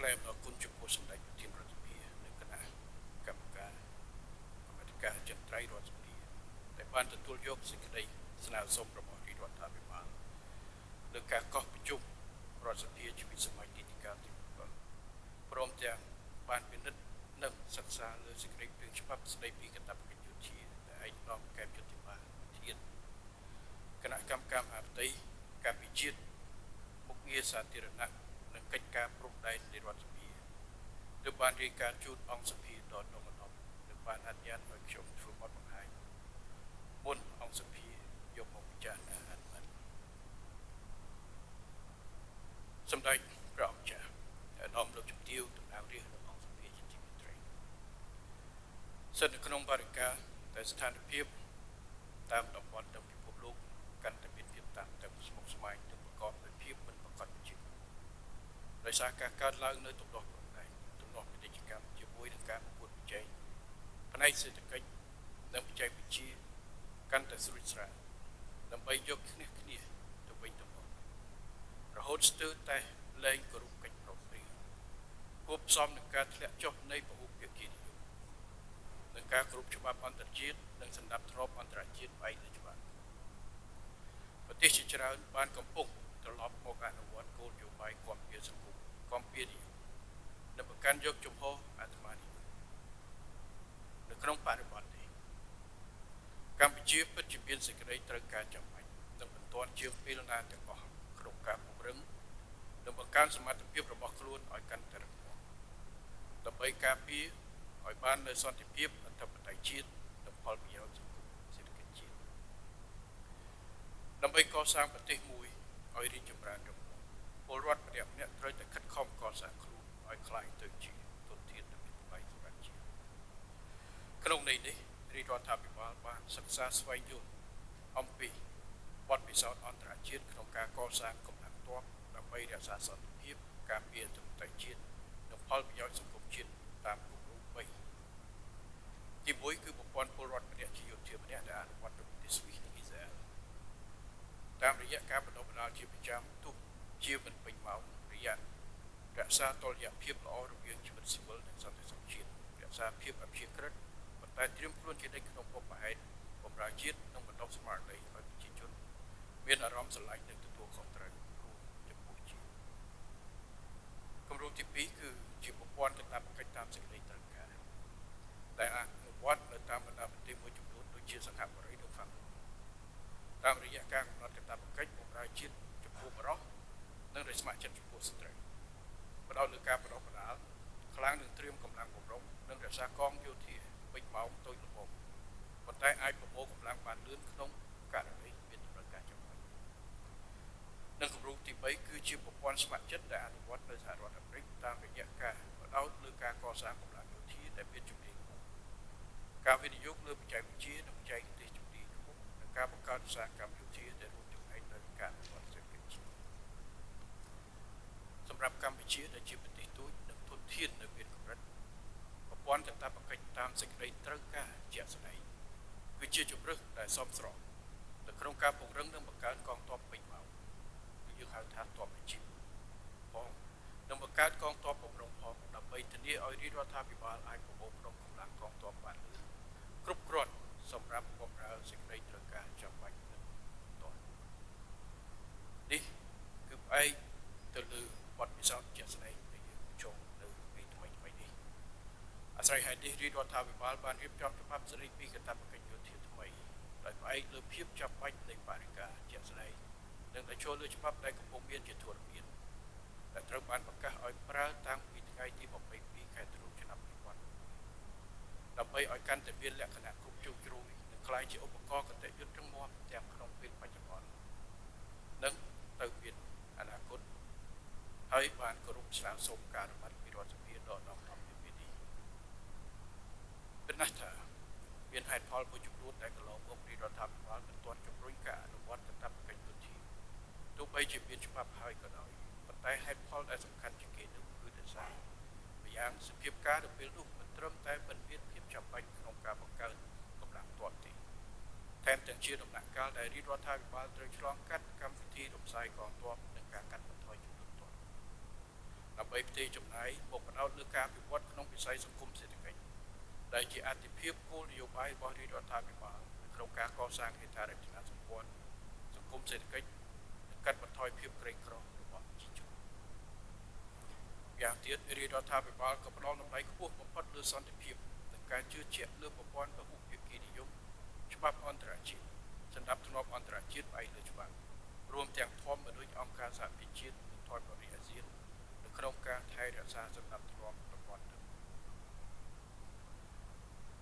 ថ្លែងអំណរគុណចំពោះសម្ដេចប្រធានរដ្ឋសភានិងគណៈកម្មការកម្មាធិការចិន្ត្រៃយ៍រដ្ឋសភាដែលបានទទួលយកសេចក្តីស្នើសុំរបស់រាជរដ្ឋាភិបាលលើការកោះប្រជុំរដ្ឋសភាជាវិសម័យនីតិកាលទី7ព្រមទាំងបានពិនិត្យនិងសិក្សាលើសេចក្តីព្រាងច្បាប់ស្តីពីកាតព្វកិច្ចយោធាដែលឯកឧត្តមកែបយុទ្ធបាលធានគណៈកម្មការមហាផ្ទៃការពិជាតិមុខងារសាធារណៈនិងកិច្ចការព្រំដែននៃរដ្ឋសភាទើបបានរាយការណ៍ជូនអង្គសភាដល់ដងម្ដងនិងបានអនុញ្ញាតឲ្យខ្ញុំធ្វើបទបង្ហាញមុនអង្គសភាយកមកពិចារណាអនុម័តសម្ដេចព្រះអង្គចាស់អាដាមលោកជំទាវតំណាងរាស្ត្ររបស់អង្គសភាជាទីមេត្រីស្ថិតនៅក្នុងបរិយាកាសតែស្ថានភាពតាមតំបន់ទាំងពិភពលោកកាន់តែមានភាពតានតឹងស្មុគស្មាញនិងប្រកបដោយភាពមិនប្រកបវិជ្ជាដោយសារការកើតឡើងនៅទំនាស់ព្រំដែនទំនាស់ពាណិជ្ជកម្មជាមួយនឹងការប្រកួតប្រជែងផ្នែកសេដ្ឋកិច្ចនិងបច្ចេកវិទ្យាកាន់តែស្រួចស្រាវដើម្បីយកឈ្នះគ្នាទៅវិញទៅមករហូតស្ទើរតែលែងគោរពកិច្ចព្រមព្រៀងគួបផ្សំនឹងការធ្លាក់ចុះនៃពហុភាគីនិយមនិងការគោរពច្បាប់អន្តរជាតិនិងសណ្ដាប់ធ្នាប់អន្តរជាតិផ្អែកលើច្បាប់ប្រទេសជាច្រើនបានកំពុងត្រឡប់មកអនុវត្តគោលនយោបាយគាំពារសង្គមគាំពារនិយមនិងបង្កើនយកជំហរអាត្មានិយមនៅក្នុងបរិបទនេះកម្ពុជាពិតជាមានសេចក្តីត្រូវការចាំបាច់និងបន្ទាន់ជាងពេលណាទាំងអស់ក្នុងការពង្រឹងនិងបង្កើនសមត្ថភាពរបស់ខ្លួនឲ្យកាន់តែរឹងមាំដើម្បីការពារឲ្យបាននូវសន្តិភាពអធិបតេយ្យជាតិនិងផលប្រយោជន៍សង្គមសេដ្ឋកិច្ចជាតិដើម្បីកសាងប្រទេសមួយឲ្យរីកចម្រើនរុងរឿងពលរដ្ឋម្នាក់ៗត្រូវតែខិតខំកសាងខ្លួនឲ្យក្លាយទៅជាធនធានដ៏មានតម្លៃសម្រាប់ជាតិក្នុងន័យនេះរាជរដ្ឋាភិបាលបានសិក្សាស្វែងយល់អំពីបទពិសោធន៍អន្តរជាតិក្នុងការកសាងកម្លាំងទ័ពដើម្បីរក្សាសន្តិភាពការពារអធិបតេយ្យជាតិនិងផលប្រយោជន៍សង្គមជាតិតាមគោលដៅ3ទី1គឺប្រព័ន្ធពលរដ្ឋម្នាក់ជាយោធាម្នាក់ដែលអនុវត្តនៅប្រទេសស្វីសនិងអ៊ីស្រាអែលតាមរយៈការបណ្ដុះបណ្ដាលជាប្រចាំទោះជាមិនពេញម៉ោងរយៈរក្សាតុល្យភាពល្អរវាងជីវិតស៊ីវិលនិងសន្តិសុខជាតិរក្សាភាពអព្យាក្រឹតប៉ុន្តែត្រៀមខ្លួនជានិច្ចក្នុងពុកប្រហែលបម្រើជាតិនិងបណ្ដុះស្មារតីឲ្យប្រជាជនមានអារម្មណ៍ស្រឡាញ់និងទទួលខុសត្រូវរួមចំពោះជាតិគម្រោងទី2គឺជាប្រព័ន្ធកាតព្វកិច្ចតាមសេចក្តីត្រូវការដែលអនុវត្តនៅតាមបណ្ដាប្រទេសមួយចំនួនដូចជាសិង្ហបុរីនិងហ្វាំងតាមរយៈការកំណត់កាតព្វកិច្ចបម្រើជាតិចំពោះបរិសុទ្ធនិងដោយស្ម័គ្រចិត្តចំពោះស្ត្រីផ្ដោតលើការបណ្ដុះបណ្ដាលខ្លាំងនឹងត្រៀមកម្លាំងបំរុងនិងរក្សាកងយោធាពេញម៉ោងតូចល្មមប៉ុន្តែអាចប្រមូលកម្លាំងបានលឿនក្នុងករណីមានតម្រូវការចាំបាច់និងគម្រោងទី3គឺជាប្រព័ន្ធស្ម័គ្រចិត្តដែលអនុវត្តនៅសហរដ្ឋអាមេរិកតាមរយៈការផ្ដោតលើការកសាងកម្លាំងយោធាដែលមានជំនាញខ្ពស់ការវិនិយោគលើបច្ចេកវិទ្យានិងបច្ចេកទេសជំនាញខ្ពស់និងការបង្កើតឧស្សាហកម្មយោធាដែលរួមចំណែកដល់ការអភិវឌ្ឍសេដ្ឋកិច្ចជាតិសម្រាប់កម្ពុជាដែលជាប្រទេសទូចនិងធនធាននៅមានកម្រិតប្រព័ន្ធកាតព្វកិច្ចតាមសេចក្តីត្រូវការជាក់ស្ដែងគឺជាជម្រើសដែលសមស្របនៅក្នុងការពង្រឹងនិងបង្កើនកងទ័ពពេញម៉ោងគឺយើងហៅថាទ័ពអាជីពផងនិងបង្កើតកងទ័ពបម្រុងផងដើម្បីធានាឲ្យរាជរដ្ឋាភិបាលអាចប្រមូលផ្ដុំកម្លាំងកងទ័ពបានលឿនគ្រប់គ្រាន់សម្រាប់បម្រើសេចក្តីត្រូវការចាំបាច់និងតននេះគឺផ្អែកទៅលើបទពិសោធន៍ជាក់ស្ដែងដែលយើងចូលនៅពេលថ្មីនេះអាស្រ័យហេតុនេះរាជរដ្ឋាភិបាលបានរៀបចំច្បាប់ស្តីពីកាតព្វកិច្ចយោធាថ្មីដោយផ្អែកលើភាពចាំបាច់នៃបរិយាកាសជាក់ស្ដែងនិងដែលចូលលើច្បាប់ដែលកំពុងមានជាធរមានដែលត្រូវបានប្រកាសឲ្យប្រើតាំងពីថ្ងៃទី22ខែធ្នូឆ្នាំ2000ដើម្បីឲ្យកាន់តែមានលក្ខណៈគ្រប់ជ្រុងជ្រោយនិងក្លាយជាឧបករណ៍កតេយុទ្ធរឹងមាំទាំងក្នុងពេលបច្ចុប្បន្ននិងទៅមានអនាគតហើយបានគោរពស្នើសុំការអនុម័តពីរដ្ឋសភាដល់ដល់ពេលនេះប៉ុន្តែថាមានហេតុផលមួយចំនួនដែលកន្លងមកពីរដ្ឋាភិបាលមិនទាន់ជំរុញការអនុវត្តកាតព្វកិច្ចយោធាទោះបីជាមានច្បាប់ហើយក៏ដោយប៉ុន្តែហេតុផលដែលសំខាន់ជាងគេនោះគឺដោយសារម្យ៉ាងសភាពការនៅពេលនោះមិនត្រឹមតែមិនមានភាពចាំបាច់ក្នុងការបង្កើនកម្លាំងទ័ពទេថែមទាំងជាដំណាក់កាលដែលរាជរដ្ឋាភិបាលត្រូវឆ្លងកាត់កម្មវិធីរំសាយកងទ័ពនិងការកាត់បន្ថយចំនួនទ័ព ដើម្បីផ្ទេរចំណាយមកបដោតលើការវិវត្តក្នុងវិស័យសង្គមសេដ្ឋកិច្ចដែលជាអតិភិបគោលនយោបាយរបស់រាជរដ្ឋាភិបាលក្នុងការកសាងហេដ្ឋារចនាសម្ព័ន្ធសង្គមសេដ្ឋកិច្ចនិងកាត់បន្ថយភាពក្រីក្ររបស់ប្រជាជនយ៉ាងទៀតរាជរដ្ឋាភិបាលក៏ផ្ដល់តម្លៃខ្ពស់បំផុតលើសន្តិភាពនិងការជឿជាក់លើប្រព័ន្ធពហុភាគីនិយមច្បាប់អន្តរជាតិសម្រាប់ធ្នាប់អន្តរជាតិផ្អែកលើច្បាប់រួមទាំងធម្មមនុស្សអង្គការសហប្រជាជាតិនិងធម្មមនុស្សអាស៊ាននៅក្នុងការថែរក្សាសណ្ដាប់ធ្នាប់ប្រព័ន្ធទឹក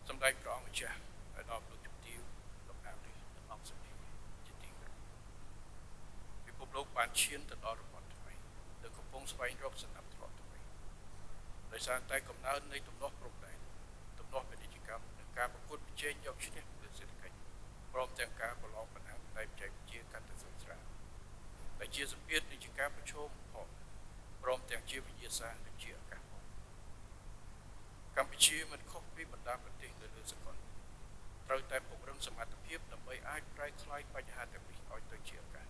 សម្ដេចព្រះអង្គម្ចាស់ឲ្យដល់លោកជំទាវលោកអាមេនិងអង្គសភាជាទីគោរពពិភពលោកបានឈានទៅដល់របបថ្មីដែលកំពុងស្វែងរកសណ្ដាប់ធ្នាប់ថ្មីដោយសារតែកំណើននៃទំនាស់ព្រំដែនទំនាស់ពាណិជ្ជកម្មនិងការប្រកួតប្រជែងយកឈ្នះលើសេដ្ឋកិច្ចព្រមទាំងការប្រឡងបណ្ដាំផ្នែកបច្ចេកវិទ្យាកាន់តែស្រួលស្រាលដែលជាសម្ពាធនៃការប្រឈមផងព្រមទាំងជាវិទ្យាសាស្ត្រនិងជាឱកាសផងកម្ពុជាមិនខុសពីបណ្ដាប្រទេសនៅលើសកលត្រូវតែពង្រឹងសមត្ថភាពដើម្បីអាចប្រែក្លាយបញ្ហាទាំងនេះឲ្យទៅជាឱកាស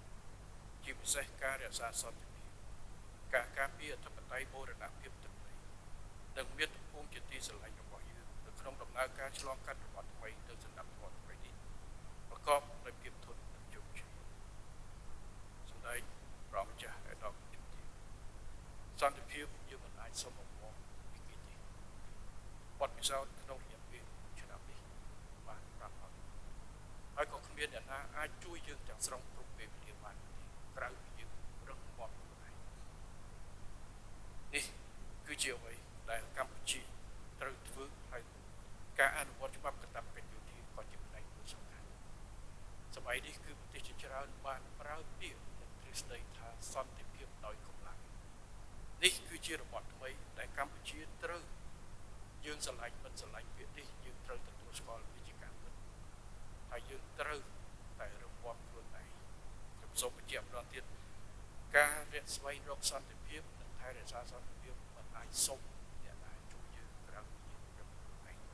ជាពិសេសការរក្សាសន្តិភាពការការពារអធិបតេយ្យបូរណភាពទឹកដីនិងមាតុភូមិជាទីស្រឡាញ់របស់យើងនៅក្នុងដំណើរការឆ្លងកាត់របបថ្មីទៅសណ្ដាប់ធ្នាប់ថ្មីនេះប្រកបដោយភាពធន់និងជោគជ័យសម្ដេចព្រះម្ចាស់ឯកឧត្តមជំទាវសន្តិភាពយើងមិនអាចសុំបំពងពីគេទេបទពិសោធន៍ក្នុងរយៈពេលឆ្នាំនេះបានប្រាប់ហើយក៏គ្មានអ្នកណាអាចជួយយើងទាំងស្រុងគ្រប់ពេលវេលាបានទេក្រៅពីយើងរឹងមាំខ្លួនឯងនេះគឺជាអ្វីដែលកម្ពុជាត្រូវធ្វើហើយការអនុវត្តច្បាប់កាតព្វកិច្ចយោធាក៏ជាផ្នែកមួយសំខាន់សម័យនេះគឺប្រទេសជាច្រើនបានប្រើពាក្យនិងទ្រឹស្ដីថាសន្តិភាពដោយកម្លាំងនេះគឺជារបបថ្មីដែលកម្ពុជាត្រូវយើងឆ្លាញ់មិនឆ្លាញ់ពាក្យនេះយើងត្រូវទទួលស្គាល់វាជាការពិតហើយយើងត្រូវតែរំពាត់ខ្លួនឯងខ្ញុំសូមបញ្ជាក់ម្ដងទៀតការស្វែងរកសន្តិភាពនិងថែរក្សាសន្តិភាពមិនអាចសុំអ្នកណាជួយយើងក្រៅពីយើងរំខ្លួនឯងទេ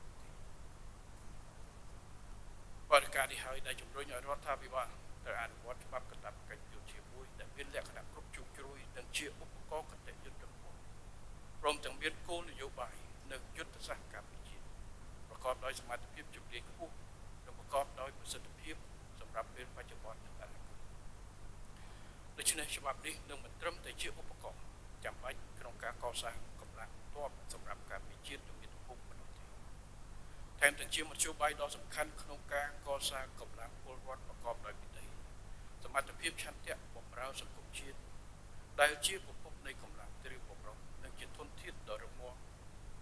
បរិការនេះហើយដែលជំរុញឲ្យរដ្ឋាភិបាលត្រូវអនុវត្តច្បាប់កាតព្វកិច្ចយោធាមួយដែលមានលក្ខណៈគ្រប់ជ្រុងជ្រោយនិងជាឧបករណ៍កតញ្ញុរំពោះព្រមទាំងមានគោលនយោបាយនិងយុទ្ធសាស្ត្រកម្ពុជាប្រកបដោយសមត្ថភាពជំនាញខ្ពស់និងប្រកបដោយប្រសិទ្ធភាពសម្រាប់ពេលបច្ចុប្បន្ននិងអនាគតដូច្នេះច្បាប់នេះនឹងមិនត្រឹមតែជាឧបករណ៍ចាំបាច់ក្នុងការកសាងកម្លាំងទ័ពសម្រាប់ការពិជាតិនិងមាតុភូមិប៉ុណ្ណោះទេថែមទាំងជាមធ្យោបាយដ៏សំខាន់ក្នុងការកសាងកម្លាំងពលរដ្ឋប្រកបដោយវិន័យសមត្ថភាពឆន្ទៈបម្រើសង្គមជាតិដែលជាប្រភពនៃកម្លាំងទ្រាវបម្រុងនិងជាធនធានដ៏រឹងមាំ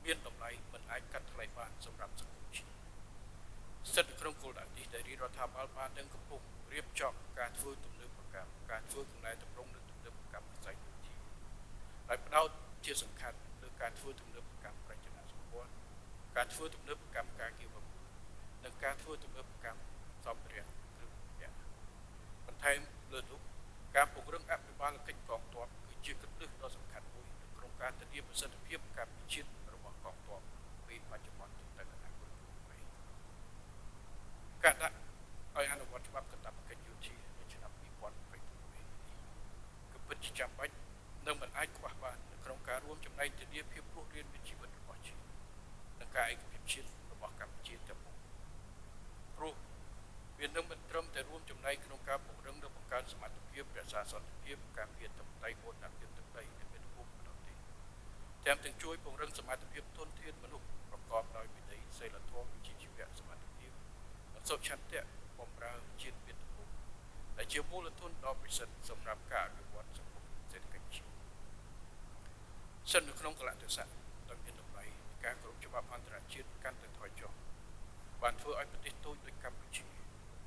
មានតម្លៃមិនអាចកាត់ថ្លៃបានសម្រាប់សង្គមជាតិស្ថិតនៅក្នុងគោលដៅនេះដែលរដ្ឋាភិបាលបាននឹងកំពុងរៀបចំការធ្វើទំនើបកម្មការធ្វើកំណែតម្រង់និងទំនើបកម្មវិស័យយោធាហើយផ្ដោតជាសំខាន់លើការធ្វើទំនើបកម្មរចនាសម្ព័ន្ធការធ្វើទំនើបកម្មការងារបំពេញនិងការធ្វើទំនើបកម្មសម្ភារៈគ្រឿងបន្លាស់បន្ថែមលើនោះការពង្រឹងអភិបាលកិច្ចកងទ័ពគឺជាគន្លឹះដ៏សំខាន់មួយក្នុងការធានាប្រសិទ្ធភាពការពិชิតរបស់កងទ័ពពីបច្ចុប្បន្នទៅអនាគតការដាក់ឲ្យអនុវត្តច្បាប់កាតព្វកិច្ចយោធានៅឆ្នាំ2021នេះគឺពិតជាចាំបាច់និងមិនអាចខ្វះបាននៅក្នុងការរួមចំណែកធានាភាពរស់រានមានជីវិតរបស់ជាតិនិងការឯកភាពជាតិរបស់កម្ពុជាទាំងមូលព្រោះវានឹងមិនត្រឹមតែរួមចំណែកក្នុងការពង្រឹងនិងបង្កើនសមត្ថភាពរក្សាសន្តិភាពការពារទឹកដីបូរណភាពទឹកដីនិងមាតុភូមិប៉ុណ្ណោះទេថែមទាំងជួយពង្រឹងសមត្ថភាពធនធានមនុស្សប្រកបដោយវិន័យសីលធម៌វិជ្ជាជីវៈសមត្ថភាពនិងសុឆន្ទៈបម្រើជាតិមាតុភូមិដែលជាមូលធនដ៏ពិសិដ្ឋសម្រាប់ការអភិវឌ្ឍសង្គមសេដ្ឋកិច្ចជាតិស្ថិតនៅក្នុងកលៈទេសៈដ៏មានតម្លៃការគោរពច្បាប់អន្តរជាតិកាន់តែថយចុះបានធ្វើឲ្យប្រទេសតូចដូចកម្ពុជា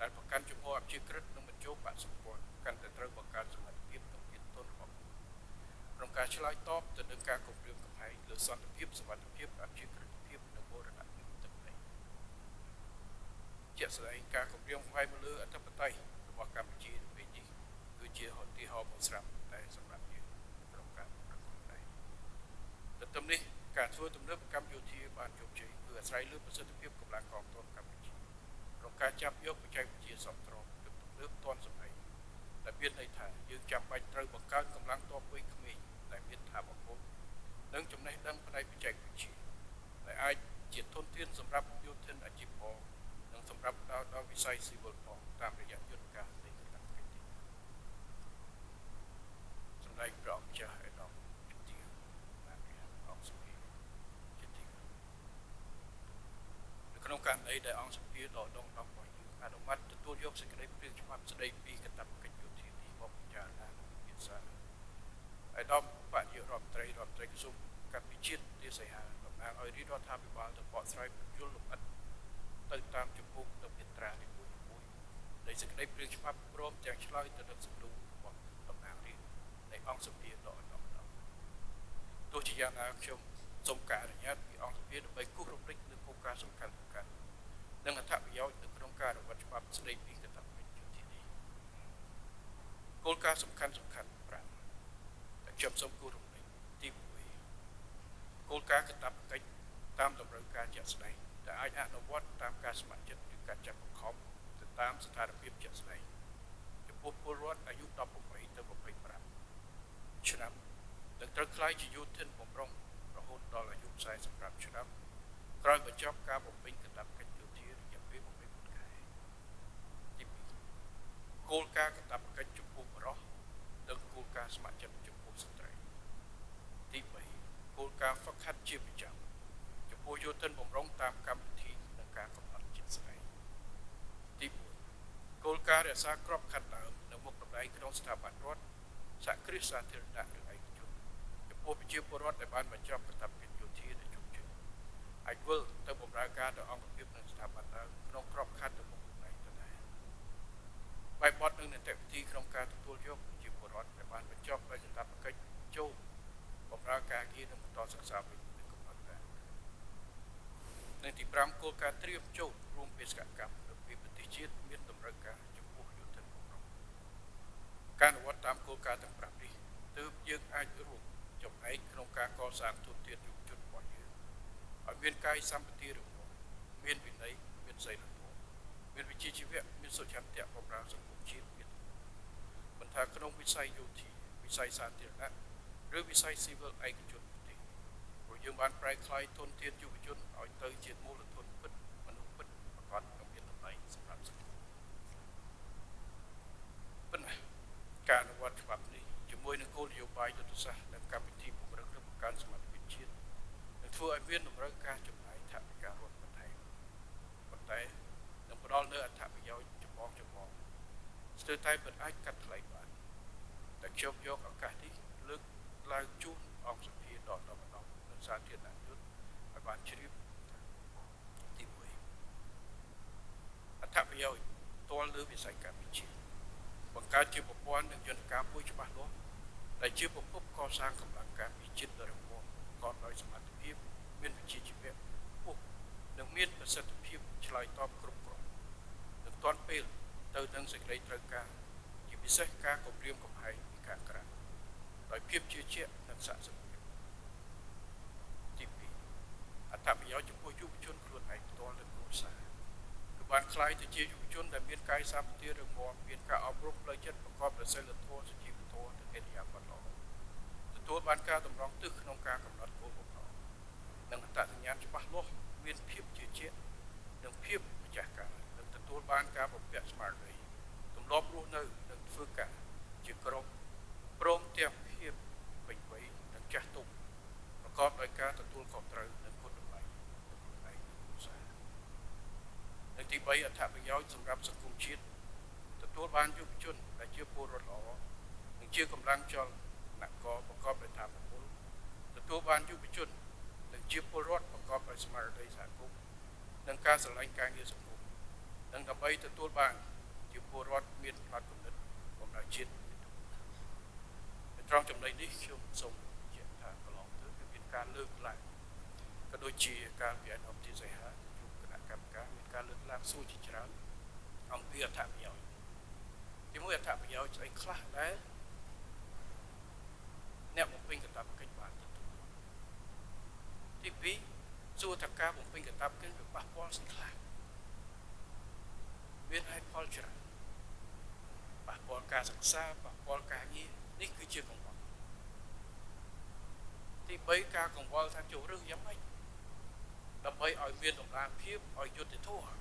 ដែលប្រកាន់ជំហរអព្យាក្រឹតនិងបញ្ចូលបក្សសម្ព័ន្ធកាន់តែត្រូវបង្កើនសមត្ថភាពនិងភាពទន់របស់ខ្លួនក្នុងការឆ្លើយតបទៅនឹងការគំរាមកំហែងលើសន្តិភាពសុវត្ថិភាពអព្យាក្រឹតភាពនិងបូរណភាពទឹកដីជាក់ស្ដែងការគំរាមកំហែងមកលើអធិបតេយ្យរបស់កម្ពុជាពេលនេះគឺជាឧទាហរណ៍មួយស្រាប់តែសម្រាប់យើងក្នុងការប្រកបដែរទន្ទឹមនេះការធ្វើទំនើបកម្មយោធាបានជោគជ័យគឺអាស្រ័យលើប្រសិទ្ធភាពកម្លាំងកងទ័ពកម្ពុជាក្នុងការចាប់យកបច្ចេកវិទ្យាសមស្របនិងទំនើបទាន់សម័យដែលមានន័យថាយើងចាំបាច់ត្រូវបង្កើនកម្លាំងទ័ពវ័យក្មេងដែលមានថាមពល និងចំណេះដឹងផ្នែកបច្ចេកវិទ្យាដែលអាចជាធនធានសម្រាប់យោធិនអាជីពផងនិងសម្រាប់ដល់វិស័យស៊ីវិលផងតាមរយៈយន្តការនៃកាតព្វកិច្ចទីសម្ដេចព្រះអង្គចាស់ឯកឧត្តមជំទាវអង្គសភាជាទីនៅក្នុងករណីដែលអង្គសភាដកដងរបស់យើងអនុម័តទទួលយកសេចក្តីព្រាងច្បាប់ស្តីពីកាតព្វកិច្ចយោធានេះមកពិចារណានិងពិភាក្សាឯកឧត្តមបរិយារដ្ឋមន្ត្រីក្រសួងកាត់វិជាតិទាសីហាតំណាងឲ្យរាជរដ្ឋាភិបាលទៅបកស្រាយពន្យល់លម្អិតទៅតាមជំពូកនិងមាត្រានីមួយៗនៃសេចក្តីព្រាងច្បាប់ព្រមទាំងឆ្លើយទៅនឹងសំណួររបស់តំណាងរាស្ត្រនៃអង្គសភាដកដងទោះជាយ៉ាងណាខ្ញុំសូមការអនុញ្ញាតពីអង្គសភាដើម្បីគូសរំលឹកនូវគោលការណ៍សំខាន់និងអត្ថប្រយោជន៍នៅក្នុងការអនុវត្តច្បាប់ស្តីពីកាតព្វកិច្ចយោធានេះគោលការណ៍សំខាន់5ដែលខ្ញុំសូមគូសរំលឹកទី1គោលការណ៍កាតព្វកិច្ចតាមតម្រូវការជាក់ស្ដែងដែលអាចអនុវត្តតាមការស្ម័គ្រចិត្តឬការចាត់បង្ខំទៅតាមស្ថានភាពជាក់ស្ដែងចំពោះពលរដ្ឋអាយុ18ទៅ25ឆ្នាំនឹងត្រូវក្លាយជាយោធិនបម្រុងរហូតដល់អាយុ45ឆ្នាំក្រោយបញ្ចប់ការបំពេញកាតព្វកិច្ចយោធារយៈពេល24ខែទី2គោលការណ៍កាតព្វកិច្ចចំពោះបុរសនិងគោលការណ៍ស្ម័គ្រចិត្តចំពោះស្ត្រីទី3គោលការណ៍ហ្វឹកហាត់ជាប្រចាំចំពោះយោធិនបម្រុងតាមកម្មវិធីនិងការកំណត់ជាក់ស្ដែងទី4គោលការណ៍រក្សាក្របខ័ណ្ឌដើមនៅមុខតំណែងក្នុងស្ថាប័នរដ្ឋសហគ្រាសសាធារណៈឬឯកជនចំពោះប្រជាពលរដ្ឋដែលបានបញ្ចប់កាតព្វកិច្ចយោធាដែលជោគជ័យអាចវិលទៅបម្រើការដល់អង្គភាពនិងស្ថាប័នដើមក្នុងក្របខ័ណ្ឌនៅមុខតំណែងដដែលបែបបទនិងនីតិវិធីក្នុងការទទួលយកប្រជាពលរដ្ឋដែលបានបញ្ចប់ដោយកាតព្វកិច្ចចូលបម្រើការងារនិងបន្តសិក្សាវិញនិងកំណត់ការនិងទី5គោលការណ៍ត្រៀមចូលរួមបេសកកម្មនៅពីប្រទេសជាតិមានតម្រូវការចំពោះយោធិនបម្រុងការអនុវត្តតាមគោលការណ៍ទាំង5នេះទើបយើងអាចរួមចំណែកក្នុងការកសាងធនធានយុវជនរបស់យើងឲ្យមានកាយសម្បទារឹងមាំមានវិន័យមានសីលធម៌មានវិជ្ជាជីវៈមានសុចរិតបម្រើសង្គមជាតិមានមិនថាក្នុងវិស័យយោធាវិស័យសាធារណៈឬវិស័យស៊ីវិលឯកជនទេព្រោះយើងបានប្រែក្លាយធនធានយុវជនឲ្យទៅជាមូលធនពិតមនុស្សពិតប្រកបនិងមានតម្លៃសម្រាប់សង្គមប៉ុន្តែការអនុវត្តច្បាប់នេះជាមួយនឹងគោលនយោបាយយុទ្ធសាស្ត្រនិងកម្មវិធីពង្រឹងនិងបង្កើនសមត្ថភាពជាតិនឹងធ្វើឲ្យមានតម្រូវការចំណាយថវិការដ្ឋបន្ថែមប៉ុន្តែនឹងផ្ដល់នូវអត្ថប្រយោជន៍ចម្បងស្ទើរតែមិនអាចកាត់ថ្លៃបានតែខ្ញុំយកឱកាសនេះលើកឡើងជូនអង្គសភាដកដងនិងសាធារណជនឲ្យបានជ្រាបទី1អត្ថប្រយោជន៍ផ្ទាល់លើវិស័យការពារជាតិបង្កើតជាប្រព័ន្ធនិងយន្តការមួយច្បាស់លាស់ដែលជាប្រភពកសាងកម្លាំងការពារជាតិដ៏រឹងមាំប្រកបដោយសមត្ថភាពមានវិជ្ជាជីវៈខ្ពស់និងមានប្រសិទ្ធភាពឆ្លើយតបគ្រប់គ្រាន់និងទាន់ពេលទៅនឹងសេចក្តីត្រូវការជាពិសេសការគម្រាមកំហែងពីខាងក្រៅដោយភាពជឿជាក់និងស័ក្តិសិទ្ធិទី2អត្ថប្រយោជន៍ចំពោះយុវជនខ្លួនឯងផ្ទាល់និងគ្រួសារគឺបានក្លាយទៅជាយុវជនដែលមានកាយសម្បទារឹងមាំមានការអប់រំផ្លូវចិត្តប្រកបដោយសីលធម៌សុជីវធម៌និងឥរិយាបថល្អទទួលបានការតម្រង់ទិសក្នុងការកំណត់គោលបំណងនិងអត្តសញ្ញាណច្បាស់លាស់មានភាពជឿជាក់និងភាពម្ចាស់ការនិងទទួលបានការបំពាក់ស្មារតីទម្លាប់រស់នៅនិងធ្វើការជាក្រុមព្រមទាំងភាពពេញវ័យនិងចាស់ទុំប្រកបដោយការទទួលខុសត្រូវនិងគុណតម្លៃក្នុងខ្លួនឯងនិងគ្រួសារនិងទី3អត្ថប្រយោជន៍សម្រាប់សង្គមជាតិទទួលបានយុវជនដែលជាពលរដ្ឋល្អនិងជាកម្លាំងចលនាករប្រកបដោយថាមពលទទួលបានយុវជននិងជាពលរដ្ឋប្រកបដោយស្មារតីសហគមន៍និងការស្រឡាញ់ការងារសង្គមនិងដើម្បីទទួលបានជាពលរដ្ឋមានផ្នត់គំនិតបម្រើជាតិត្រង់ចំណុចនេះខ្ញុំសូមបញ្ជាក់ថាកន្លងទៅគឺមានការលើកឡើងក៏ដូចជាការវិនិយោគទីសីហាជួបគណៈកម្មការមានការលើកឡើងសួរជាច្រើនអំពីអត្ថប្រយោជន៍ទីមួយអត្ថប្រយោជន៍ស្អីខ្លះដែលអ្នកបំពេញកាតព្វកិច្ចបានទទួលទី2សួរថាការបំពេញកាតព្វកិច្ចវាប៉ះពាល់ស្អីខ្លះមានហេតុផលច្រើនប៉ះពាល់ការសិក្សាប៉ះពាល់ការងារនេះគឺជាកង្វល់ ទី3ការកង្វល់ថាចូលរើសយ៉ាងម៉េចដើម្បីឲ្យមានតម្លាភាពឲ្យយុត្តិធម៌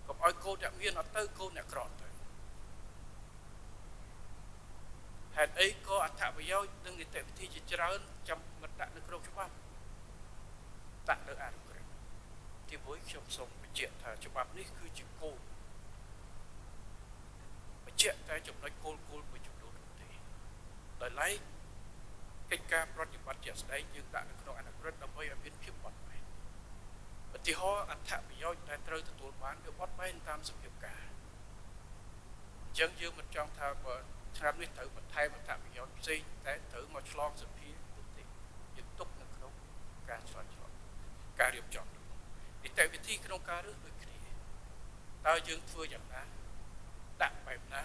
កុំឲ្យកូនអ្នកមានអត់ទៅកូនអ្នកក្រទៅហេតុអីក៏អត្ថប្រយោជន៍និងនីតិវិធីជាច្រើនចាំមិនដាក់នៅក្នុងច្បាប់ដាក់នៅអនុក្រឹត្យទី1ខ្ញុំសូមបញ្ជាក់ថាច្បាប់នេះគឺជាគោលបញ្ជាក់តែចំណុចគោលមួយចំនួនទេដោយឡែកកិច្ចការប្រតិបត្តិជាក់ស្ដែងយើងដាក់នៅក្នុងអនុក្រឹត្យដើម្បីឲ្យមានភាពបត់បែនឧទាហរណ៍អត្ថប្រយោជន៍ដែលត្រូវទទួលបានវាបត់បែនតាមសភាពការអញ្ចឹងយើងមិនចង់ថាបើឆ្នាំនេះត្រូវបន្ថែមអត្ថប្រយោជន៍ផ្សេងតែត្រូវមកឆ្លងសភានោះទេយើងទុកនៅក្នុងការឆ្លងការរៀបចំនីតិវិធីក្នុងការរើសដូចគ្នាតើយើងធ្វើយ៉ាងណាដាក់បែបណា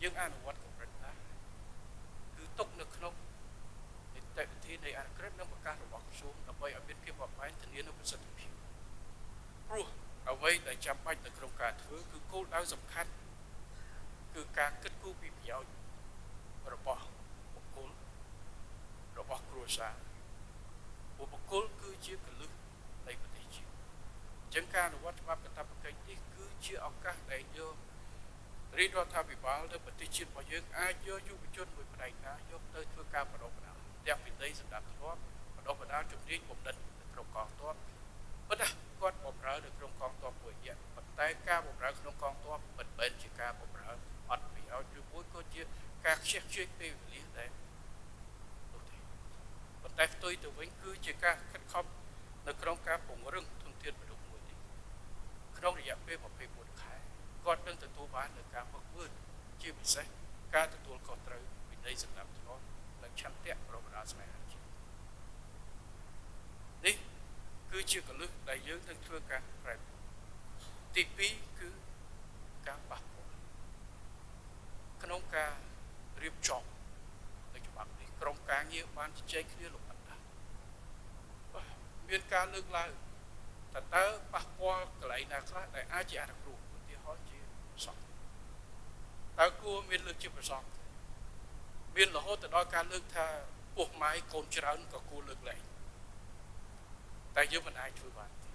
យើងអនុវត្តកម្រិតណាគឺទុកនៅក្នុងនីតិវិធីនៃអនុក្រឹត្យនិងប្រកាសរបស់ក្រសួងដើម្បីឲ្យមានភាពបត់បែនធានានូវប្រសិទ្ធភាពព្រោះអ្វីដែលចាំបាច់នៅក្នុងការធ្វើគឺគោលដៅសំខាន់គឺការគិតគូរពីប្រយោជន៍របស់បុគ្គលរបស់គ្រួសារបុគ្គលគឺជាកលឹះនៃប្រទេសជាតិអញ្ចឹងការអនុវត្តច្បាប់កាតព្វកិច្ចនេះគឺជាឱកាសដែលយករាជរដ្ឋាភិបាលនៅប្រទេសជាតិរបស់យើងអាចយកយុវជនមួយផ្នែកណាយកទៅធ្វើការបណ្ដុះបណ្ដាលទាំងវិន័យសម្ដាប់ធ្នាប់បណ្ដុះបណ្ដាលជំនាញបំណិតនៅក្នុងកងទ័ពប៉ុន្តែគាត់បម្រើនៅក្នុងកងទ័ពមួយរយៈប៉ុន្តែការបម្រើក្នុងកងទ័ពមិនមែនជាការបម្រើអត់ប្រយោជន៍ឬមួយក៏ជាការខ្ជះខ្ជាយពេលវេលាដែរនោះទេប៉ុន្តែផ្ទុយទៅវិញគឺជាការខិតខំនៅក្នុងការពង្រឹងធនធានមនុស្សមួយនេះក្នុងរយៈពេល24ខែគាត់នឹងទទួលបាននូវការហ្វឹកហ្វឺនជាពិសេសការទទួលខុសត្រូវវិន័យសម្ដាប់ធ្នាប់និងឆន្ទៈប្រកបដោយស្នេហាជាតិនេះគឺជាកលឹះដែលយើងនឹងធ្វើការប្រែប្រួលទី2គឺការប៉ះពាល់ក្នុងការរៀបចំនៅច្បាប់នេះក្រុមការងារបានជជែកគ្នាលម្អិតណាស់មានការលើកឡើងតើប៉ះពាល់កន្លែងណាខ្លះដែលអាចជាអនុគ្រោះឧទាហរណ៍ជាសង្ឃតើគួរមានលើកជាប្រសងមានរហូតទៅដល់ការលើកថាពោះម៉ាយកូនច្រើនក៏គួរលើកលែងតែយើងមិនអាចធ្វើបានទេ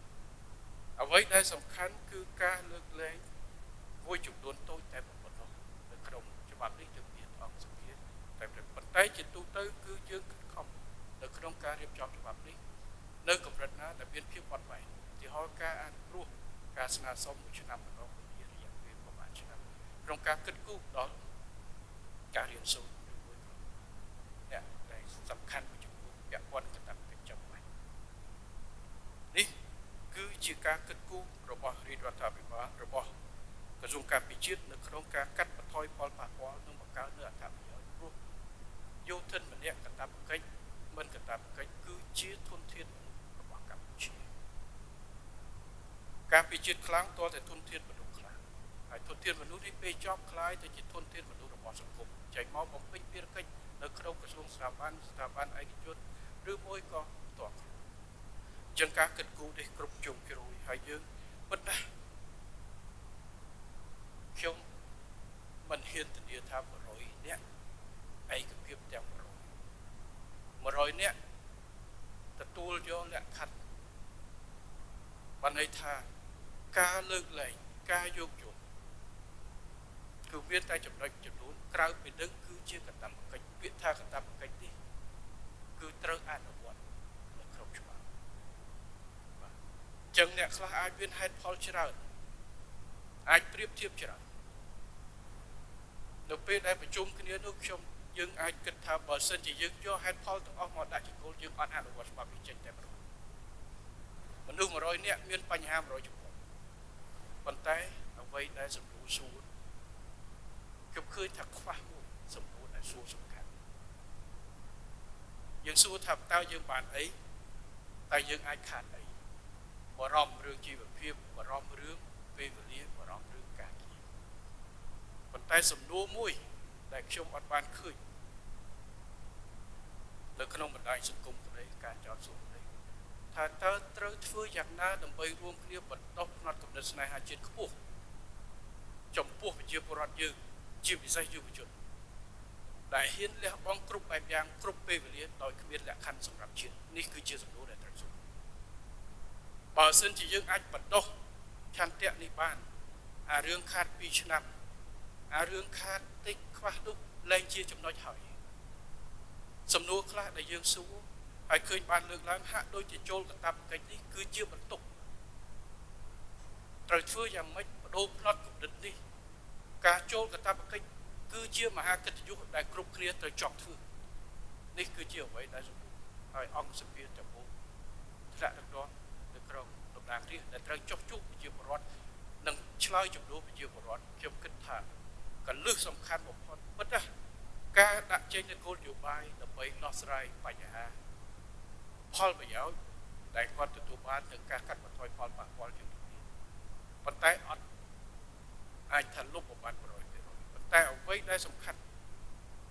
អ្វីដែលសំខាន់គឺការលើកលែងមួយចំនួនតូចតែប៉ុណ្ណោះនៅក្នុងច្បាប់នេះយើងមានអង្គសភាតែប៉ុន្តែជាទូទៅគឺយើងខិតខំនៅក្នុងការរៀបចំច្បាប់នេះនៅកម្រិតណាដែលមានភាពបត់បែនឧទាហរណ៍ការអនុគ្រោះការស្នើសុំមួយឆ្នាំម្ដងជារយៈពេលប្រហែលឆ្នាំក្នុងការគិតគូរដល់ការរៀនសូត្រឬមួយក៏អ្នកដែលសំខាន់មួយចំនួនពាក់ព័ន្ធกับកិច្ចចាំបាច់នេះគឺជាការគិតគូររបស់រាជរដ្ឋាភិបាលរបស់ក្រសួងការពារជាតិនៅក្នុងការកាត់បន្ថយផលប៉ះពាល់និងបង្កើននូវអត្ថប្រយោជន៍ព្រោះយោធិនម្នាក់កាតព្វកិច្ចមិនកាតព្វកិច្ចគឺជាធនធានរបស់កម្ពុជាការពារជាតិខ្លាំងតតែធនធានមនុស្សខ្លាំងហើយធនធានមនុស្សនេះពេលចប់คล้ายទៅជាធនធានមនុស្សរបស់សង្គមចេញមកបំពេញភារកិច្ចនៅក្នុងក្រសួងស្ថាប័នឯកជនឬមួយក៏ផ្ទាល់ខ្លួនអញ្ចឹងការគិតគូរនេះគ្រប់ជ្រុងជ្រោយហើយយើងពិតណាស់ខ្ញុំមិនហ៊ានធានាថា100នាក់ឯកភាពទាំង100នាក់ទទួលយកលក្ខខណ្ឌបានន័យថាការលើកលែងការយកយល់គឺមានតែចំណុចចំនួនក្រៅពីនឹងគឺជាកាតព្វកិច្ចពាក្យថាកាតព្វកិច្ចនេះគឺត្រូវអនុវត្តនៅក្នុងច្បាប់បាទអញ្ចឹងអ្នកខ្លះអាចមានហេតុផលច្រើនអាចប្រៀបធៀបច្រើននៅពេលដែលប្រជុំគ្នានោះយើងអាចគិតថាបើសិនជាយើងយកហេតុផលទាំងអស់មកដាក់ជាគោលយើងអត់អនុវត្តច្បាប់នេះចេញតែមនុស្ស100នាក់មានបញ្ហា100ចំពោះប៉ុន្តែអ្វីដែលសំណួរសួរខ្ញុំឃើញថាខ្វះមួយសំណួរដែលសួរសំខាន់យើងសួរថាតើយើងបានអីតែយើងអាចខាតអីបារម្ភរឿងជីវភាពបារម្ភរឿងពេលវេលាបារម្ភរឿងការងារប៉ុន្តែសំណួរមួយដែលខ្ញុំអត់បានឃើញនៅក្នុងបណ្ដាញសង្គមក្តីការចោទសួរក្តីថាតើត្រូវធ្វើយ៉ាងណាដើម្បីរួមគ្នាបន្តផ្នត់គំនិតស្នេហាជាតិខ្ពស់ចំពោះប្រជាពលរដ្ឋយើងជាពិសេសយុវជន ដែលហ៊ានលះបង់គ្រប់បែបយ៉ាងគ្រប់ពេលវេលាដោយគ្មានលក្ខខណ្ឌសម្រាប់ជាតិនេះគឺជាសំណួរដែលត្រូវសួរបើសិនជាយើងអាចបណ្ដោះឆន្ទៈនេះបានអារឿងខាត2ឆ្នាំអារឿងខាតតិចខ្វះនោះលែងជាចំណុចហើយសំណួរខ្លះដែលយើងសួរហើយឃើញបានលើកឡើងហាក់ដូចជាចូលកាតព្វកិច្ចនេះគឺជាបន្ទុកត្រូវធ្វើយ៉ាងម៉េចបដូរផ្នត់គំនិតនេះការចូលកាតព្វកិច្ចគឺជាមហាកិត្តិយសដែលគ្រប់គ្នាត្រូវចង់ធ្វើនេះគឺជាអ្វីដែលសំណួរហើយអង្គសភាទាំងមូលថ្នាក់ដឹកនាំនៅក្នុងដំណាងរាស្ត្រដែលត្រូវចុះជួបប្រជាពលរដ្ឋនិងឆ្លើយចំនួនប្រជាពលរដ្ឋខ្ញុំគិតថាកលឹះសំខាន់បំផុតពិតណាការដាក់ចេញនូវគោលនយោបាយដើម្បីដោះស្រាយបញ្ហាផលប្រយោជន៍ដែលគាត់ទទួលបាននឹងការកាត់បន្ថយផលប៉ះពាល់ជាគ្នាប៉ុន្តែអត់អាចថាលុបបំបាត់100%ប៉ុន្តែអ្វីដែលសំខាន់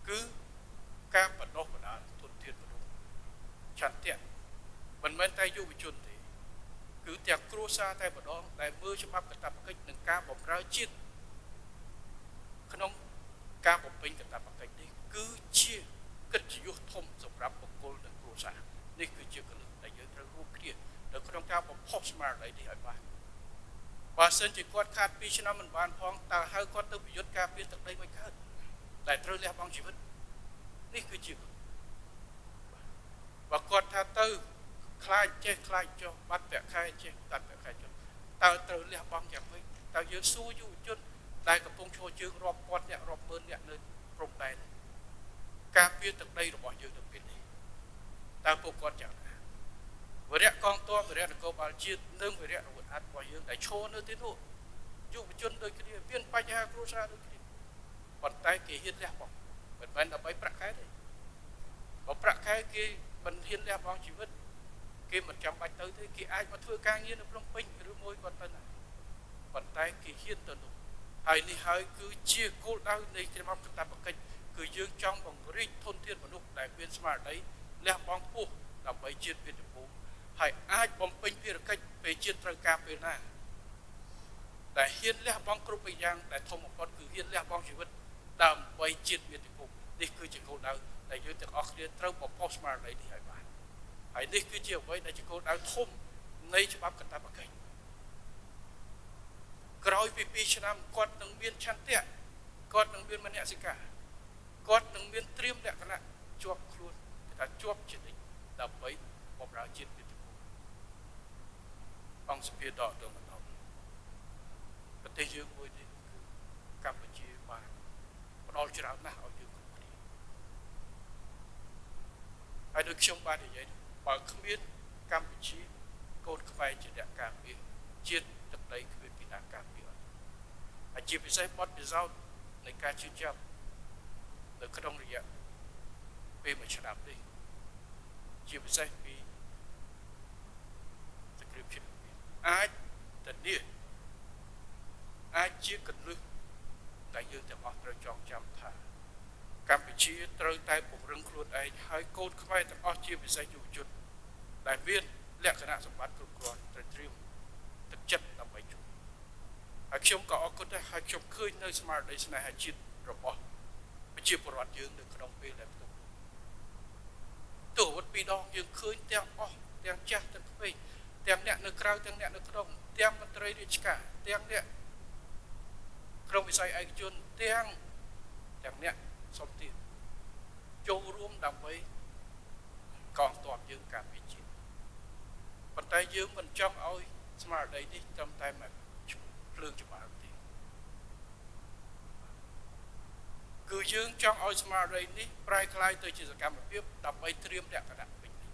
គឺការបណ្ដុះបណ្ដាលទុនធានមនុស្សឆន្ទៈមិនមែនតែយុវជនទេគឺទាំងគ្រួសារតែម្ដងដែលមើលច្បាប់កាតព្វកិច្ចនិងការបម្រើជាតិក្នុងការបំពេញកាតព្វកិច្ចនេះគឺជាកិត្តិយសធំសម្រាប់បុគ្គលនិងគ្រួសារនេះគឺជាកលឹះដែលយើងត្រូវរួមគ្នានៅក្នុងការបំផុសស្មារតីនេះឲ្យបានបើសិនជាគាត់ខាត2ឆ្នាំមិនបានផងតើហៅគាត់ទៅប្រយុទ្ធការពារទឹកដីមិនកើតដែលត្រូវលះបង់ជីវិតនេះគឺជាបើគាត់ថាទៅខ្លាចចេះខ្លាចចុះបាត់ប្រាក់ខែចេះបាត់ប្រាក់ខែចុះតើត្រូវលះបង់យ៉ាងម៉េចតើយើងសួរយុវជនដែលកំពុងឈរជើងរាប់ពាន់អ្នករាប់ម៉ឺនអ្នកនៅព្រំដែនការពារទឹកដីរបស់យើងនៅពេលនេះតើពួកគាត់យ៉ាងណាវរៈកងទ័ពវរៈនគរបាលជាតិនិងវរៈអាវុធហត្ថរបស់យើងដែលឈរនៅទីនោះយុវជនដូចគ្នាមានបញ្ហាគ្រួសារដូចគ្នាប៉ុន្តែគេហ៊ានលះបង់មិនមែនដើម្បីប្រាក់ខែទេបើប្រាក់ខែគេមិនហ៊ានលះបង់ជីវិតគេមិនចាំបាច់ទៅទេគេអាចមកធ្វើការងារនៅភ្នំពេញឬមួយគាត់ទៅណាប៉ុន្តែគេហ៊ានទៅនោះហើយនេះហើយគឺជាគោលដៅនៃច្បាប់កាតព្វកិច្ចគឺយើងចង់បង្រីកធនធានមនុស្សដែលមានស្មារតីលះបង់ពោះដើម្បីជាតិមាតុភូមិហើយអាចបំពេញភារកិច្ចពេលជាតិត្រូវការពេលណាដែលហ៊ានលះបង់គ្រប់យ៉ាងដែលធំបំផុតគឺហ៊ានលះបង់ជីវិតដើម្បីជាតិមាតុភូមិនេះគឺជាគោលដៅដែលយើងទាំងអស់គ្នាត្រូវបំផុសស្មារតីនេះឲ្យបានហើយនេះគឺជាអ្វីដែលជាគោលដៅធំនៃច្បាប់កាតព្វកិច្ចក្រោយពី2ឆ្នាំគាត់នឹងមានឆន្ទៈគាត់នឹងមានមនសិការគាត់នឹងមានត្រៀមលក្ខណៈជាប់ខ្លួនថាជាប់ជានិច្ចដើម្បីបម្រើជាតិមាតុភូមិអង្គសភាដកទៅម្ដងប្រទេសយើងមួយនេះគឺកម្ពុជាបានផ្ដល់ច្រើនណាស់ឲ្យយើងគ្រប់គ្នាហើយដូចខ្ញុំបាននិយាយបើគ្មានកម្ពុជាកូនខ្មែរជាអ្នកការពារជាតិទឹកដីគ្មានពីណាការពារហើយជាពិសេសបទពិសោធន៍នៃការជឿចាប់នៅក្នុងរយៈពេល1ឆ្នាំនេះជាពិសេសពីសង្គ្រាមជាតិអាចធានាអាចជាកលឹះដែលយើងទាំងអស់ត្រូវចងចាំថាកម្ពុជាត្រូវតែពង្រឹងខ្លួនឯងហើយកូនខ្មែរទាំងអស់ជាពិសេសយុវជនដែលមានលក្ខណៈសម្បត្តិគ្រប់គ្រាន់ត្រូវត្រៀមទឹកចិត្តដើម្បីជួយហើយខ្ញុំក៏អរគុណដែរហើយខ្ញុំឃើញនៅស្មារតីស្នេហាជាតិរបស់ប្រជាពលរដ្ឋយើងនៅក្នុងពេលដែលផ្ទុះទោះវត្តពីរដងយើងឃើញទាំងអស់ទាំងចាស់ទាំងក្មេងទាំងអ្នកនៅក្រៅទាំងអ្នកនៅក្នុងទាំងមន្ត្រីរាជការទាំងអ្នកក្នុងវិស័យឯកជនទាំងអ្នកសំទានចូលរួមដើម្បីកងទ័ពយើងការពារជាតិប៉ុន្តែយើងមិនចង់ឲ្យស្មារតីនេះត្រឹមតែមកភ្លើងច្បាល់ទេគឺយើងចង់ឲ្យស្មារតីនេះប្រែក្លាយទៅជាសកម្មភាពដើម្បីត្រៀមលក្ខណៈពេញនេះ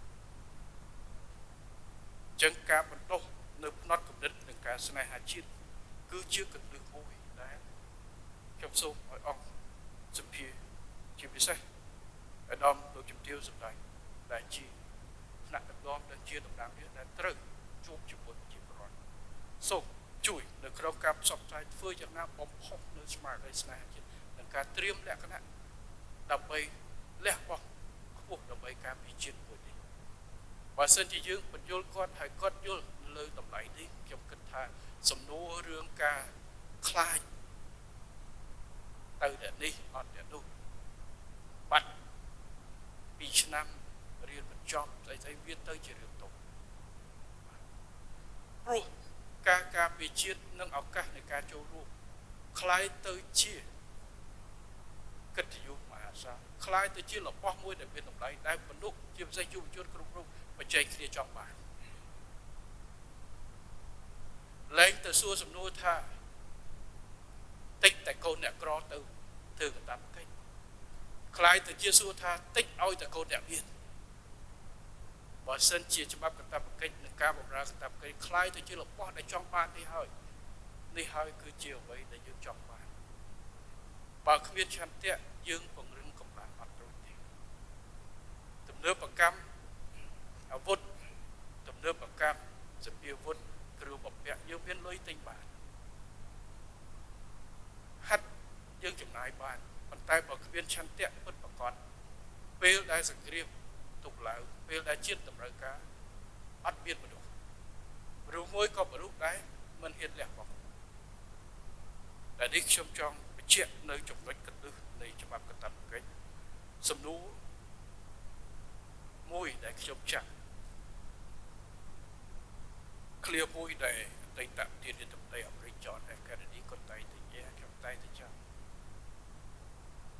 ចឹងការបណ្ដុះនៅផ្នត់គំនិតនិងការស្នេហាជាតិគឺជាកលឹះមួយដែលខ្ញុំសូមឲ្យអង្គសភាជាពិសេសអាដាមលោកជំទាវសម្ដេចដែលជាថ្នាក់ដឹកនាំនិងជាតំណាងរាស្ត្រដែលត្រូវជួបជាមួយប្រជាពលរដ្ឋសូមជួយនៅក្នុងការផ្សព្វផ្សាយធ្វើយ៉ាងណាបំផុសនៅស្មារតីស្នេហាជាតិនិងការត្រៀមលក្ខណៈដើម្បីលះបង់ខ្ពស់ដើម្បីការពារជាតិមួយនេះបើសិនជាយើងបញ្យល់គាត់ហើយគាត់យល់លើតម្លៃនេះខ្ញុំគិតថាសំណួររឿងការខ្លាចទៅអ្នកនេះអត់អ្នកនោះ 2 ឆ្នាំរៀនបញ្ចប់ស្អីវាទៅជារឿងទុកព្រោះការពារជាតិនិងឱកាសនៃការចូលរួមคล้ายទៅជាកិត្តិយសមហាសាលคล้ายទៅជារបស់មួយដែលមានតម្លៃដែលមនុស្សជាពិសេសយុវជនគ្រប់រូបបច្ចេកគ្នាចង់បានលែងទៅសួរសំណួរថាតិចតែកូនអ្នកក្រទៅធ្វើកាតព្វកិច្ចคล้ายទៅជាសួរថាតិចឲ្យតែកូនអ្នកមានបើសិនជាច្បាប់កាតព្វកិច្ចនិងការបម្រើកាតព្វកិច្ចคล้ายទៅជារបស់ដែលចង់បាននេះហើយគឺជាអ្វីដែលយើងចង់បានបើគ្មានឆន្ទៈយើងពង្រឹងកម្លាំងអត់រួចទេទំនើបកម្មអាវុធទំនើបកម្មសភាវុធគ្រឿងបំពាក់យើងមានលុយទិញបានហាត់យើងចំណាយបានប៉ុន្តែបើគ្មានឆន្ទៈពិតប្រាកដពេលដែលសង្គ្រាមទុកឡើងពេលដែលជាតិតម្រូវការអត់មានមនុស្សមួយក៏មនុស្សដែរមិនហ៊ានលះបង់តែនេះខ្ញុំចង់បញ្ជាក់នៅចំណុចកណ្ដឹះនៃច្បាប់កាតព្វកិច្ចសំណួរមួយដែលខ្ញុំចាក់ឃ្លាមួយដែលអតីតប្រធានាធិបតីអាមេរិក John F. Kennedy ក៏តែងតែនិយាយខ្ញុំតែងតែចាំ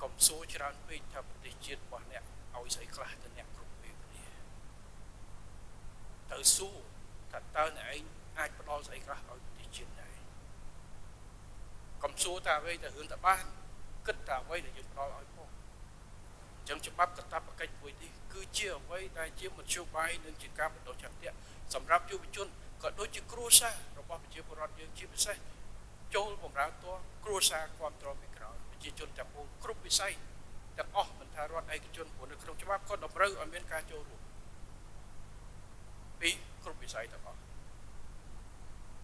កុំសួរច្រើនពេកថាប្រទេសជាតិរបស់អ្នកឲ្យស្អីខ្លះទៅអ្នកគ្រប់ពេលវេលាទៅសួរថាតើអ្នកឯងអាចផ្ដល់ស្អីខ្លះឲ្យប្រទេសជាតិដែរកុំសួរថាអ្វីដែលរឿងតែបានគិតថាអ្វីដែលយើងផ្ដល់ឲ្យផងអញ្ចឹងច្បាប់កាតព្វកិច្ចមួយនេះគឺជាអ្វីដែលជាមធ្យោបាយនិងជាការបណ្ដុះឆន្ទៈសម្រាប់យុវជនក៏ដូចជាគ្រួសាររបស់ប្រជាពលរដ្ឋយើងជាពិសេសចូលបម្រើតួគ្រួសារគ្រប់គ្រងពីក្រោយប្រជាជនទាំងមូលគ្រប់វិស័យទាំងអស់មិនថារដ្ឋឯកជនព្រោះនៅក្នុងច្បាប់ក៏តម្រូវឲ្យមានការចូលរួមពីគ្រប់វិស័យទាំងអស់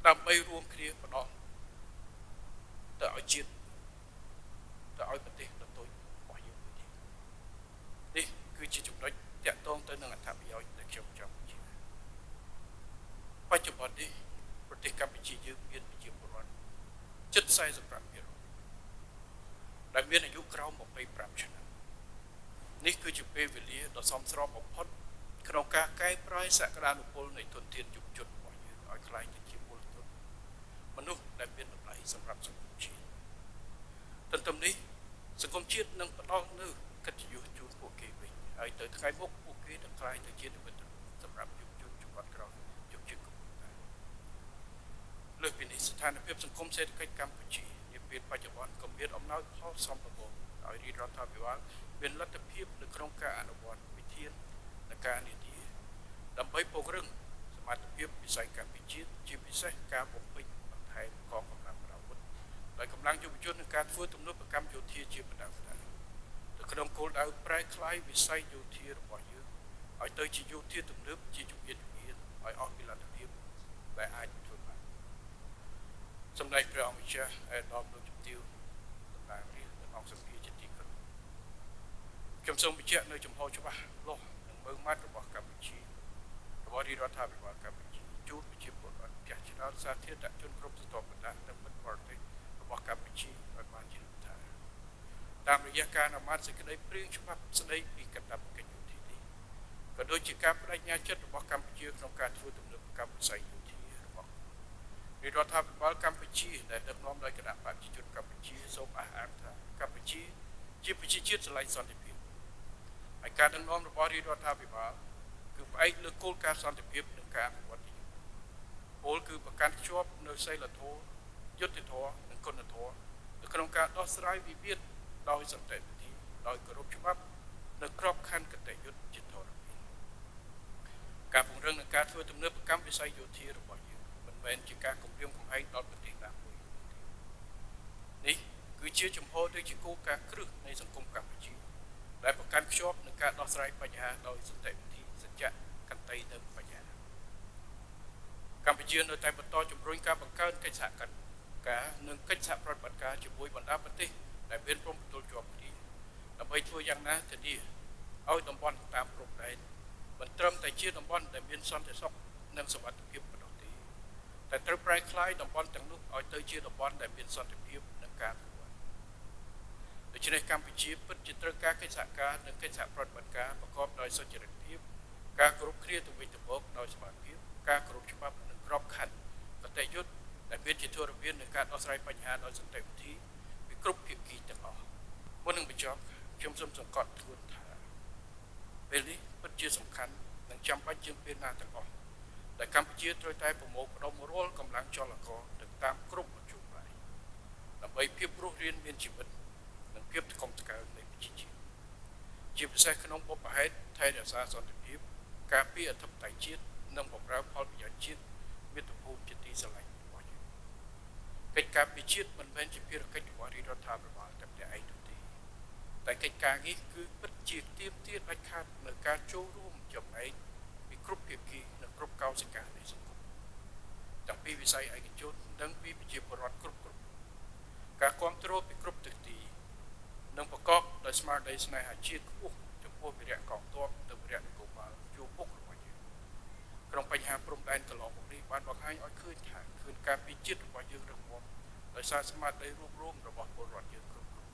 ដើម្បីរួមគ្នាផ្ដល់ទៅឲ្យជាតិទៅឲ្យប្រទេសដ៏តូចរបស់យើងមួយទៀតនេះគឺជាចំណុចតាក់ទងទៅនឹងអត្ថប្រយោជន៍ដែលខ្ញុំចង់បញ្ជាក់បច្ចុប្បន្ននេះប្រទេសកម្ពុជាយើងមានប្រជាពលរដ្ឋជិត 45% ដែលមានអាយុក្រោម25ឆ្នាំនេះគឺជាពេលវេលាដ៏សមស្របបំផុតក្នុងការកែប្រែសក្តានុពលនៃធនធានយុវជនរបស់យើងឲ្យក្លាយទៅជាពលរដ្ឋមនុស្សដែលមានតម្លៃសម្រាប់សង្គមជាតិទន្ទឹមនេះសង្គមជាតិនឹងផ្ដល់នូវកិត្តិយសជូនពួកគេវិញហើយទៅថ្ងៃមុខពួកគេនឹងក្លាយទៅជានិមិត្តរូបសម្រាប់យុវជនជំនាន់ក្រោយយុវជនកម្ពុជាលើសពីនេះស្ថានភាពសង្គមសេដ្ឋកិច្ចកម្ពុជានាពេលបច្ចុប្បន្នក៏មានអំណោយផលសំប្រមូលឲ្យរាជរដ្ឋាភិបាលមានលទ្ធភាពនៅក្នុងការអនុវត្តវិធាននៃការនានាដើម្បីពង្រឹងសមត្ថភាពវិស័យការពារជាតិជាពិសេសការបំពេញបន្ថែមកងកម្លាំងប្រដាប់អាវុធដោយកម្លាំងយុវជននឹងការធ្វើទំនើបកម្មយោធាជាបណ្ដាទៅក្នុងគោលដៅប្រែក្លាយវិស័យយោធារបស់យើងឲ្យទៅជាយោធាទំនើបជាជំនាញឲ្យអស់ពីលទ្ធភាពដែលអាចធ្វើបានសម្ដេចព្រះអង្គម្ចាស់ឯកឧត្តមលោកជំទាវតំណាងរាស្ត្រនិងអង្គសភាជាទីគោរពខ្ញុំសូមបញ្ជាក់នៅចំហច្បាស់លាស់និងមើលម៉ាត់របស់កម្ពុជារបស់រាជរដ្ឋាភិបាលកម្ពុជាជូនប្រជាពលរដ្ឋផ្ទះច្រើនសាធារណជនគ្រប់ស្រទាប់វណ្ណៈនិងមិត្តបរទេសរបស់កម្ពុជាឲ្យបានជាថាតាមរយៈការអនុម័តសេចក្តីព្រាងច្បាប់ស្តីពីកាតព្វកិច្ចយោធានេះក៏ដូចជាការបដិញ្ញាចិត្តរបស់កម្ពុជាក្នុងការធ្វើទំនើបកម្មវិស័យយោធារបស់រាជរដ្ឋាភិបាលកម្ពុជាដែលដឹកនាំដោយគណៈប្រជាជនកម្ពុជាសូមអះអាងថាកម្ពុជាជាប្រជាជាតិស្រឡាញ់សន្តិភាពហើយការដឹកនាំរបស់រាជរដ្ឋាភិបាលគឺផ្អែកលើគោលការណ៍សន្តិភាពនិងការអភិវឌ្ឍនយោបាយពលគឺប្រកាន់ខ្ជាប់នៅសីលធម៌យុត្តិធម៌និងគុណធម៌នៅក្នុងការដោះស្រាយវិវាទដោយសន្តិវិធីដោយគោរពច្បាប់និងក្របខ័ណ្ឌគតិយុត្តជាធរភាពការពង្រឹងនិងការធ្វើទំនើបកម្មវិស័យយោធារបស់យើងមិនមែនជាការគំរាមកំហែងដល់ប្រទេសណាមួយនេះគឺជាជំហរដូចជាគោលការណ៍គ្រឹះនៃសង្គមកម្ពុជាដែលប្រកាន់ខ្ជាប់នឹងការដោះស្រាយបញ្ហាដោយសន្តិវិធីសច្ចៈកន្តីនៅបញ្ហាកម្ពុជានៅតែបន្តជំរុញការបង្កើនកិច្ចសហការនិងកិច្ចសហប្រតិបត្តិការជាមួយបណ្ដាប្រទេសដែលមានព្រំប្រទល់ជាប់គ្នាដើម្បីធ្វើយ៉ាងណាធានាឲ្យតំបន់តាមព្រំដែនមិនត្រឹមតែជាតំបន់ដែលមានសន្តិសុខនិងសុវត្ថិភាពប៉ុណ្ណោះទេតែត្រូវប្រែក្លាយតំបន់ទាំងនោះឲ្យទៅជាតំបន់ដែលមានសន្តិភាពនិងការអភិវឌ្ឍដូ ដូច្នេះកម្ពុជាពិតជាត្រូវការកិច្ចសហការនិងកិច្ចសហប្រតិបត្តិការប្រកបដោយសុចរិតភាពការគោរពគ្នាទៅវិញទៅមកដោយសមត្ថភាពការគោរពច្បាប់និងក្របខ័ណ្ឌបទយុទ្ធដែលមានជាធរមាននឹងការដោះស្រាយបញ្ហាដោយសន្តិវិធីពីគ្រប់ភាគីទាំងអស់មុននឹងបញ្ចប់ខ្ញុំសូមសង្កត់ធ្ងន់ថាពេលនេះពិតជាសំខាន់និងចាំបាច់ជាងពេលណាទាំងអស់ដែលកម្ពុជាត្រូវតែប្រមូលផ្ដុំរាល់កម្លាំងចលករទៅតាមគ្រប់មធ្យោបាយដើម្បីភាពរស់រានមានជីវិតនិងភាពថ្កុំថ្កើងនៃប្រជាជាតិជាពិសេសក្នុងបុព្វហេតុថែរក្សាសន្តិភាពការពារអធិបតេយ្យជាតិនិងបម្រើផលប្រយោជន៍ជាតិមាតុភូមិជាទីស្រឡាញ់របស់យើងកិច្ចការពារជាតិមិនមែនជាភារកិច្ចរបស់រាជរដ្ឋាភិបាលតែម្នាក់ឯងនោះទេតែកិច្ចការនេះគឺពិតជាទាមទារដាច់ខាតនូវការចូលរួមចំណែកពីគ្រប់ភាគីនិងគ្រប់កោសិកានៃសង្គមទាំងពីវិស័យឯកជននិងពីប្រជាពលរដ្ឋគ្រប់ៗការគ្រប់គ្រងពីគ្រប់ទិសទីនិងប្រកបដោយស្មារតីស្នេហាជាតិខ្ពស់ចំពោះវីរៈកងទ័ពនិងវីរៈនគរបាលជួរមុខរបស់យើងក្នុងបញ្ហាព្រំដែនកន្លងមកនេះបានបង្ហាញឲ្យឃើញថាការពារជាតិរបស់យើងរឹងមាំដោយសារស្មារតីរួបរวมរបស់ពលរដ្ឋយើងគ្រប់គ្នា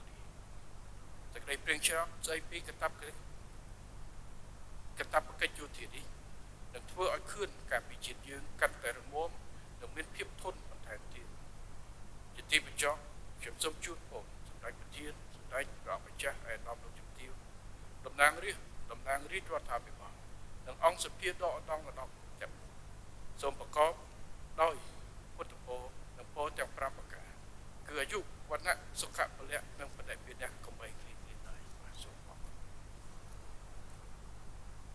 សេចក្តីព្រៀងច្បាប់ស្តីពីកាតព្វកិច្ចយោធានេះនឹងធ្វើឲ្យខឿនការពារជាតិយើងកាន់តែរឹងមាំនិងមានភាពធន់បន្ថែមទៀតជាទីបញ្ចប់ខ្ញុំសូមជូនពរសម្ដេចប្រធានសម្ដេចព្រះម្ចាស់ឯកឧត្តមលោកជំទាវតំណាងរាជរដ្ឋាភិបាលនិងអង្គសភាដ៏ឧត្តមទាំងសូមប្រកបដោយពុទ្ធពរនិងពរទាំង5ប្រការគឺអាយុវណ្ណៈសុខៈពលៈនិង